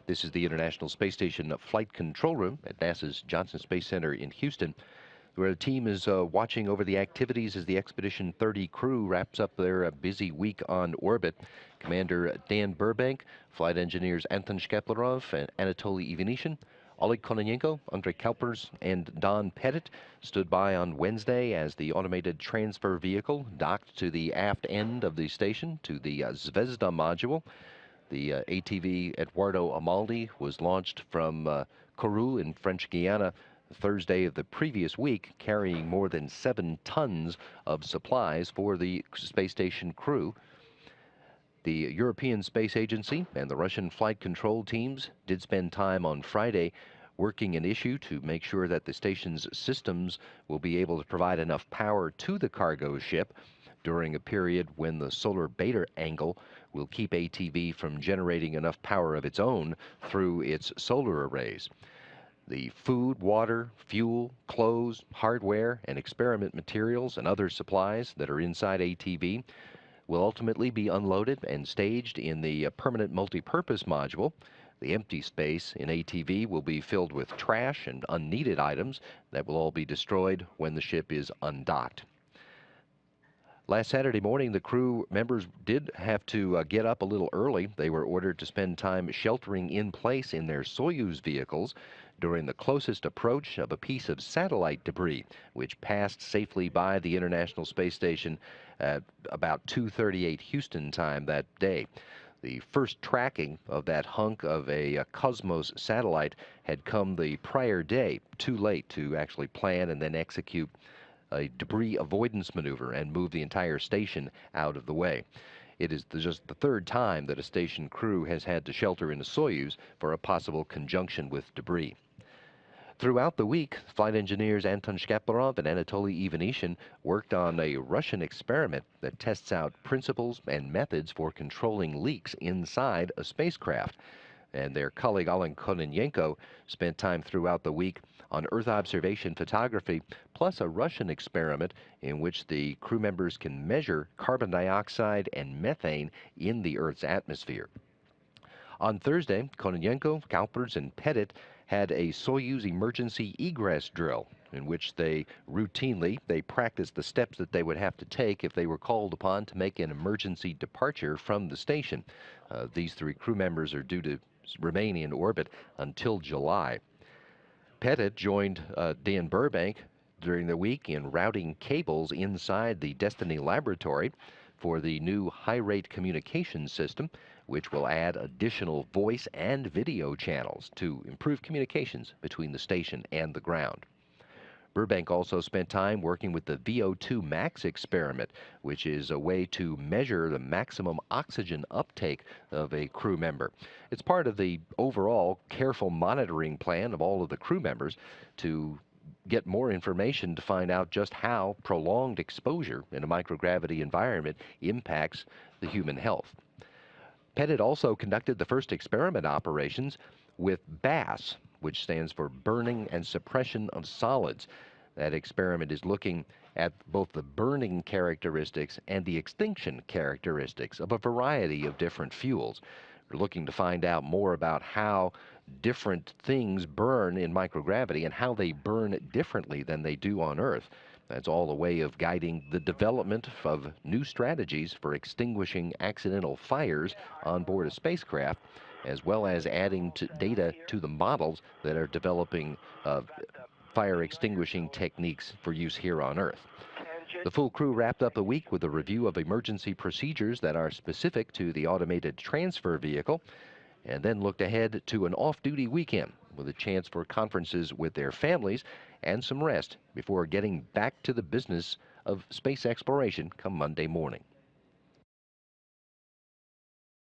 This is the International Space Station Flight Control Room at NASA's Johnson Space Center in Houston, where the team is watching over the activities as the Expedition 30 crew wraps up their busy week on orbit. Commander Dan Burbank, flight engineers Anton Shkaplerov and Anatoly Ivanishin, Oleg Kononenko, Andrei Kalpers, and Don Pettit stood by on Wednesday as the automated transfer vehicle docked to the aft end of the station to the Zvezda module. The ATV Eduardo Amaldi was launched from Kourou in French Guiana Thursday of the previous week, carrying more than 7 tons of supplies for the space station crew. The European Space Agency and the Russian flight control teams did spend time on Friday working an issue to make sure that the station's systems will be able to provide enough power to the cargo ship during a period when the solar beta angle will keep ATV from generating enough power of its own through its solar arrays. The food, water, fuel, clothes, hardware, and experiment materials and other supplies that are inside ATV will ultimately be unloaded and staged in the permanent multi-purpose module. The empty space in ATV will be filled with trash and unneeded items that will all be destroyed when the ship is undocked. Last Saturday morning, the crew members did have to get up a little early. They were ordered to spend time sheltering in place in their Soyuz vehicles during the closest approach of a piece of satellite debris, which passed safely by the International Space Station at about 2:38 Houston time that day. The first tracking of that hunk of a Cosmos satellite had come the prior day, too late to actually plan and then execute a debris avoidance maneuver and move the entire station out of the way. It is just the third time that a station crew has had to shelter in a Soyuz for a possible conjunction with debris. Throughout the week, flight engineers Anton Shkaplerov and Anatoly Ivanishin worked on a Russian experiment that tests out principles and methods for controlling leaks inside a spacecraft. And their colleague Oleg Kononenko spent time throughout the week on Earth observation photography, plus a Russian experiment in which the crew members can measure carbon dioxide and methane in the Earth's atmosphere. On Thursday, Kononenko, Kalpers, and Pettit had a Soyuz emergency egress drill in which they routinely practiced the steps that they would have to take if they were called upon to make an emergency departure from the station. These 3 crew members are due to remain in orbit until July. Pettit joined Dan Burbank during the week in routing cables inside the Destiny laboratory for the new high-rate communication system, which will add additional voice and video channels to improve communications between the station and the ground. Burbank also spent time working with the VO2 max experiment, which is a way to measure the maximum oxygen uptake of a crew member. It's part of the overall careful monitoring plan of all of the crew members to get more information to find out just how prolonged exposure in a microgravity environment impacts the human health. Pettit also conducted the first experiment operations with BASS, which stands for Burning and Suppression of Solids. That experiment is looking at both the burning characteristics and the extinction characteristics of a variety of different fuels. We're looking to find out more about how different things burn in microgravity and how they burn differently than they do on Earth. That's all a way of guiding the development of new strategies for extinguishing accidental fires on board a spacecraft, as well as adding data to the models that are developing fire extinguishing techniques for use here on Earth. The full crew wrapped up a week with a review of emergency procedures that are specific to the automated transfer vehicle, and then looked ahead to an off-duty weekend with a chance for conferences with their families and some rest before getting back to the business of space exploration come Monday morning.